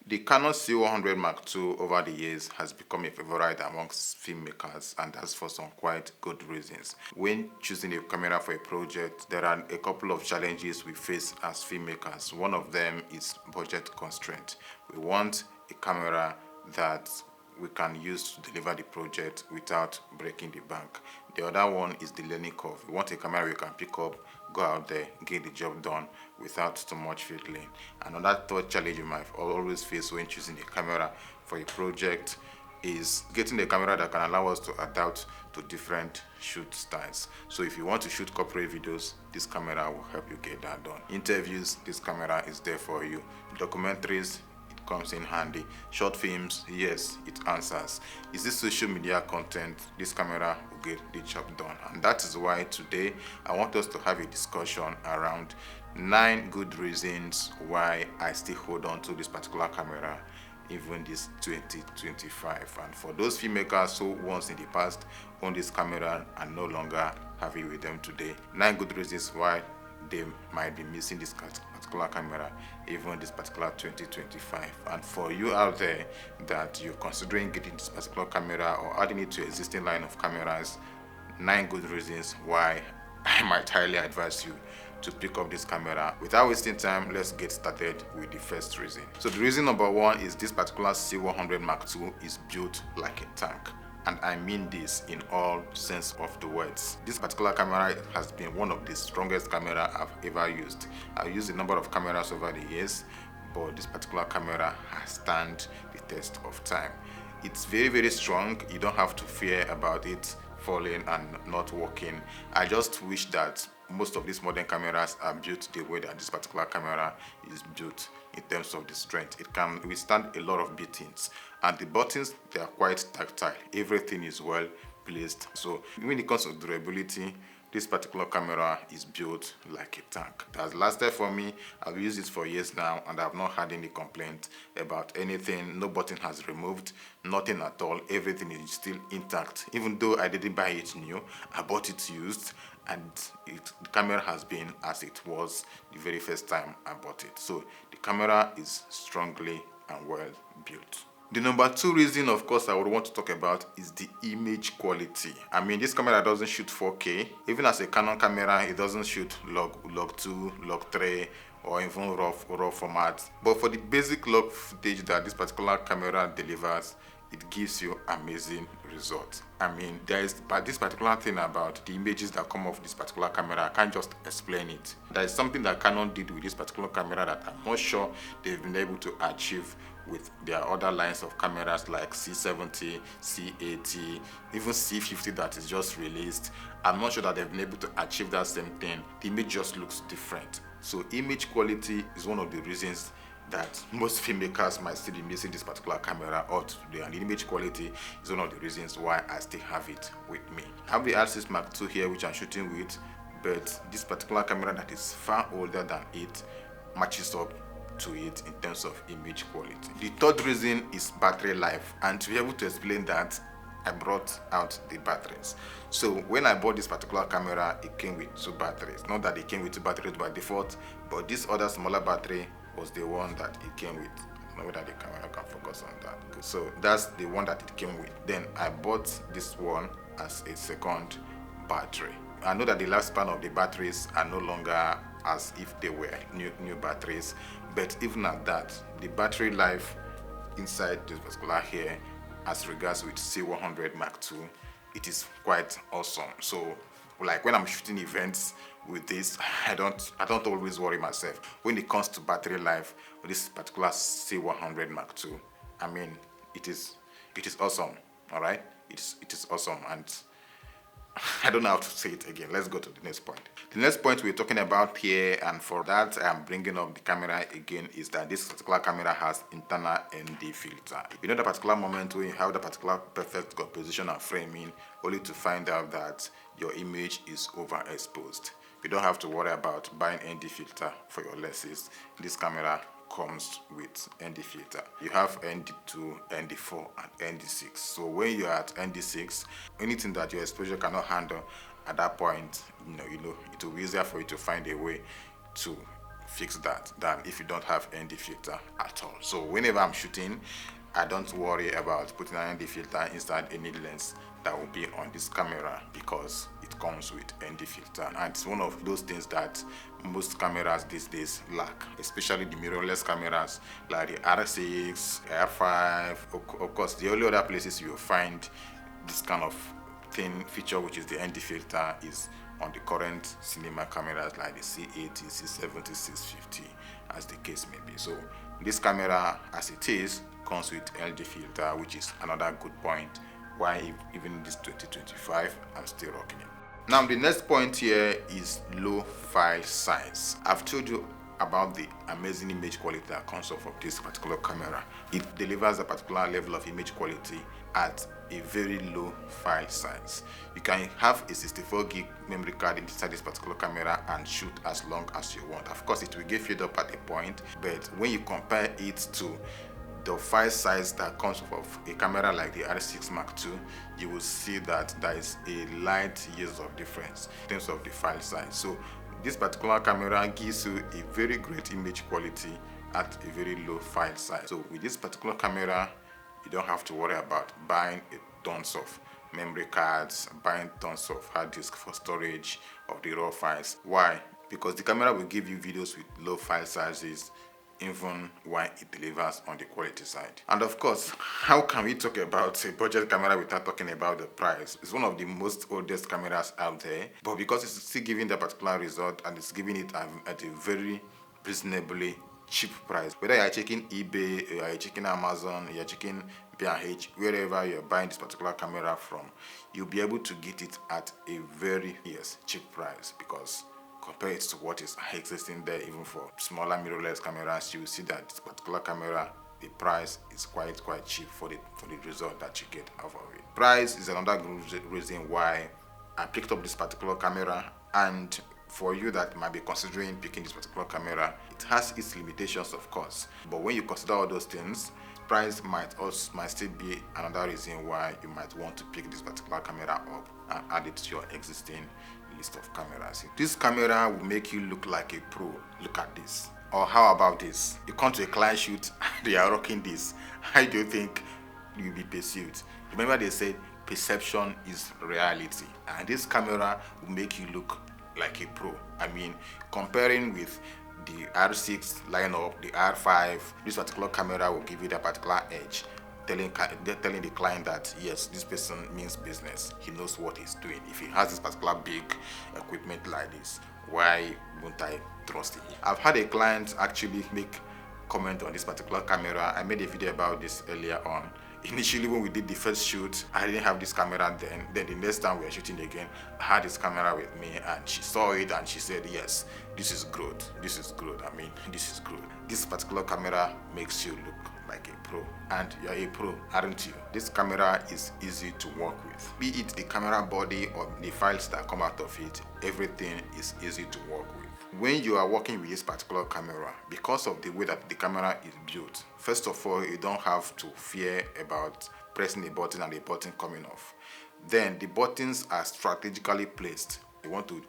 The Canon C100 Mark II over the years has become a favorite amongst filmmakers, and that's for some quite good reasons. When choosing a camera for a project, there are a couple of challenges we face as filmmakers. One of them is budget constraint. We want a camera that we can use to deliver the project without breaking the bank. The other one is the learning curve. We want a camera we can pick up, go out there, get the job done without too much fiddling. Another third challenge you might always face when choosing a camera for a project is getting a camera that can allow us to adapt to different shoot styles. So if you want to shoot corporate videos, this camera will help you get that done. Interviews, this camera is there for you. Documentaries, comes in handy. Short films, yes, it answers. Is this social media content? This camera will get the job done. And that is why today I want us to have a discussion around 9 good reasons why I still hold on to this particular camera even this 2025. And for those filmmakers who once in the past owned this camera and no longer have it with them today, 9 good reasons why they might be missing this particular camera even this particular 2025. And for you out there that you're considering getting this particular camera or adding it to existing line of cameras, 9 good reasons why I might highly advise you to pick up this camera. Without wasting time, let's get started with the first reason. So the reason number 1 is this particular C100 Mark II is built like a tank. And I mean this in all sense of the words. This particular camera has been one of the strongest camera I've ever used. I've used a number of cameras over the years, but this particular camera has stand the test of time. It's very, very strong. You don't have to fear about it falling and not working. I just wish that most of these modern cameras are built the way that this particular camera is built in terms of the strength. It can withstand a lot of beatings, and the buttons, they are quite tactile. Everything is well placed. So when it comes to durability, this particular camera is built like a tank. It has lasted for me. I've used it for years now and I've not had any complaint about anything. No button has removed, nothing at all. Everything is still intact. Even though I didn't buy it new, I bought it used, and the camera has been as it was the very first time I bought it. So the camera is strongly and well built. The number 2 reason, of course, I would want to talk about is the image quality. I mean, this camera doesn't shoot 4K. Even as a Canon camera, it doesn't shoot log 2, log 3, or even raw format. But for the basic log footage that this particular camera delivers, it gives you amazing results. I mean, there is this particular thing about the images that come off this particular camera. I can't just explain it. There is something that Canon did with this particular camera that I'm not sure they've been able to achieve with their other lines of cameras like C70, C80, even C50 that is just released. I'm not sure that they've been able to achieve that same thing. The image just looks different. So image quality is one of the reasons that most filmmakers might still be missing this particular camera out today, and the image quality is one of the reasons why I still have it with me. I have the R6 Mark II here, which I'm shooting with, but this particular camera that is far older than it matches up to it in terms of image quality. The third reason is battery life, and to be able to explain that, I brought out the batteries. So when I bought this particular camera, it came with 2 batteries. Not that it came with 2 batteries by default, but this other smaller battery was the one that it came with. I don't know whether the camera can focus on that. Okay, so that's the one that it came with. Then I bought this one as a second battery. I know that the lifespan of the batteries are no longer as if they were new batteries, but even at that, the battery life inside this particular here, as regards with C100 Mark II, it is quite awesome. So like when I'm shooting events with this, I don't always worry myself when it comes to battery life with this particular C100 Mark II. I mean, it is awesome. All right, it is awesome, and I don't know how to say it again. Let's go to the next point. The next point we're talking about here, and for that I'm bringing up the camera again, is that this particular camera has internal ND filter. You know, the particular moment when you have the particular perfect composition and framing, only to find out that your image is overexposed. You don't have to worry about buying ND filter for your lenses. This camera comes with ND filter. You have ND2, ND4, and ND6. So when you're at ND6, anything that your exposure cannot handle at that point, you know, it will be easier for you to find a way to fix that than if you don't have ND filter at all. So whenever I'm shooting, I don't worry about putting an ND filter inside any lens that will be on this camera because it comes with ND filter, and it's one of those things that most cameras these days lack, especially the mirrorless cameras like the R6, R5. Of course, the only other places you'll find this kind of thing feature, which is the ND filter, is on the current cinema cameras like the C80, C70, C650, as the case may be. So this camera, as it is, comes with ND filter, which is another good point why even in this 2025 I'm still rocking it. Now the next point here is low file size. I've told you about the amazing image quality that comes off of this particular camera. It delivers a particular level of image quality at a very low file size. You can have a 64 gig memory card inside this particular camera and shoot as long as you want. Of course, it will get filled up at a point, but when you compare it to the file size that comes off a camera like the R6 Mark II, you will see that there is a light years of difference in terms of the file size. So this particular camera gives you a very great image quality at a very low file size. So with this particular camera, you don't have to worry about buying tons of memory cards, buying tons of hard disk for storage of the raw files. Why? Because the camera will give you videos with low file sizes even when it delivers on the quality side. And of course, how can we talk about a budget camera without talking about the price? It's one of the most oldest cameras out there, but because it's still giving that particular result and it's giving it at a very reasonably cheap price. Whether you're checking eBay, you're checking Amazon, you're checking B&H, wherever you're buying this particular camera from, you'll be able to get it at a very cheap price, because compared to what is existing there, even for smaller mirrorless cameras, you will see that this particular camera, the price is quite cheap for the result that you get out of it. Price is another good reason why I picked up this particular camera. And for you that might be considering picking this particular camera, it has its limitations, of course, but when you consider all those things, price might still be another reason why you might want to pick this particular camera up and add it to your existing list of cameras. This camera will make you look like a pro. Look at this. Or how about this? You come to a client shoot, they are rocking this. How do you think you'll be perceived? Remember, they said perception is reality, and this camera will make you look like a pro. I mean, comparing with the R6 lineup, the R5, this particular camera will give you that particular edge, telling the client that yes, this person means business. He knows what he's doing. If he has this particular big equipment like this, why won't I trust it? I've had a client actually make comment on this particular camera. I made a video about this earlier on. Initially, when we did the first shoot, I didn't have this camera then. Then the next time we were shooting again, I had this camera with me, and she saw it and she said, yes, this is good. This is good. I mean, this is good. This particular camera makes you look like a pro, and you're a pro, aren't you? This camera is easy to work with. Be it the camera body or the files that come out of it, everything is easy to work with. When you are working with this particular camera, because of the way that the camera is built, first of all, you don't have to fear about pressing a button and the button coming off. Then the buttons are strategically placed. You want to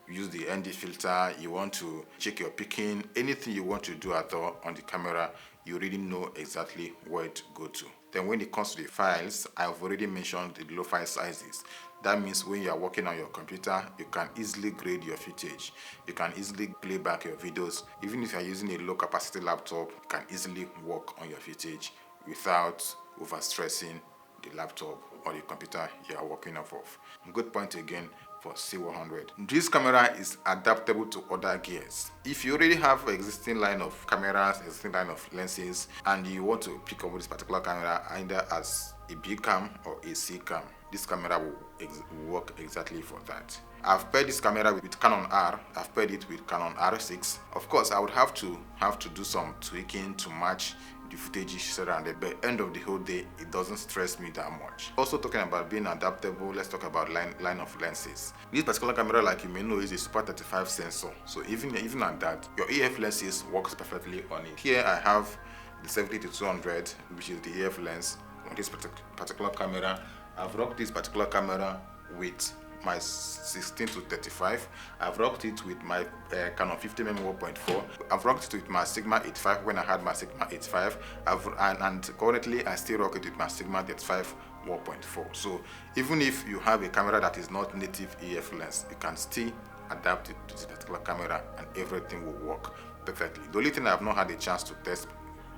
use the ND filter, you want to check your picking, anything you want to do at all on the camera, you really know exactly where to go to. Then when it comes to the files, I've already mentioned the low file sizes. That means when you are working on your computer, you can easily grade your footage. You can easily play back your videos. Even if you are using a low capacity laptop, you can easily work on your footage without overstressing the laptop or the computer you are working off of. Good point again for C100. This camera is adaptable to other gears. If you already have an existing line of cameras, existing line of lenses, and you want to pick up this particular camera either as a B cam or a C cam, this camera will work exactly for that. I've paired this camera with Canon R. I've paired it with Canon R6. Of course, I would have to do some tweaking to match the footage around it, but end of the whole day, it doesn't stress me that much. Also talking about being adaptable, let's talk about line of lenses. This particular camera, like you may know, is a Super 35 sensor. So even at that, your EF lenses works perfectly on it. Here I have the 70-200, which is the EF lens on this particular camera. I've rocked this particular camera with my 16 to 35. I've rocked it with my Canon 50mm 1.4. I've rocked it with my Sigma 85 when I had my Sigma 85. And currently I still rock it with my Sigma 35 1.4. So even if you have a camera that is not native EF lens, you can still adapt it to this particular camera and everything will work perfectly. The only thing I have not had a chance to test,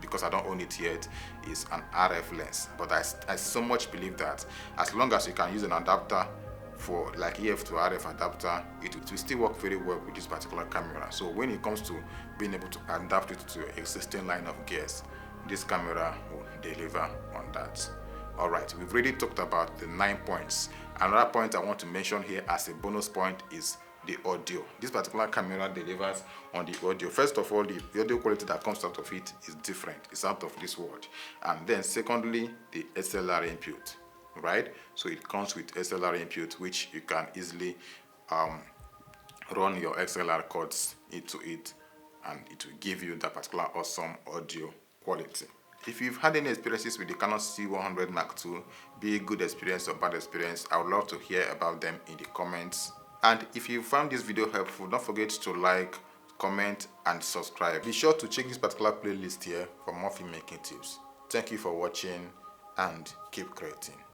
because I don't own it yet, is an RF lens. But I so much believe that as long as you can use an adapter for like EF to RF adapter, it will still work very well with this particular camera. So when it comes to being able to adapt it to your existing line of gears, this camera will deliver on that. Alright, we've already talked about the 9 points. Another point I want to mention here as a bonus point is the audio. This particular camera delivers on the audio. First of all, the audio quality that comes out of it is different. It's out of this world. And then secondly, the SLR input, right? So it comes with SLR input, which you can easily run your XLR cords into it, and it will give you that particular awesome audio quality. If you've had any experiences with the Canon C100 Mark II, be it good experience or bad experience, I would love to hear about them in the comments. And if you found this video helpful, don't forget to like, comment, and subscribe. Be sure to check this particular playlist here for more filmmaking tips. Thank you for watching and keep creating.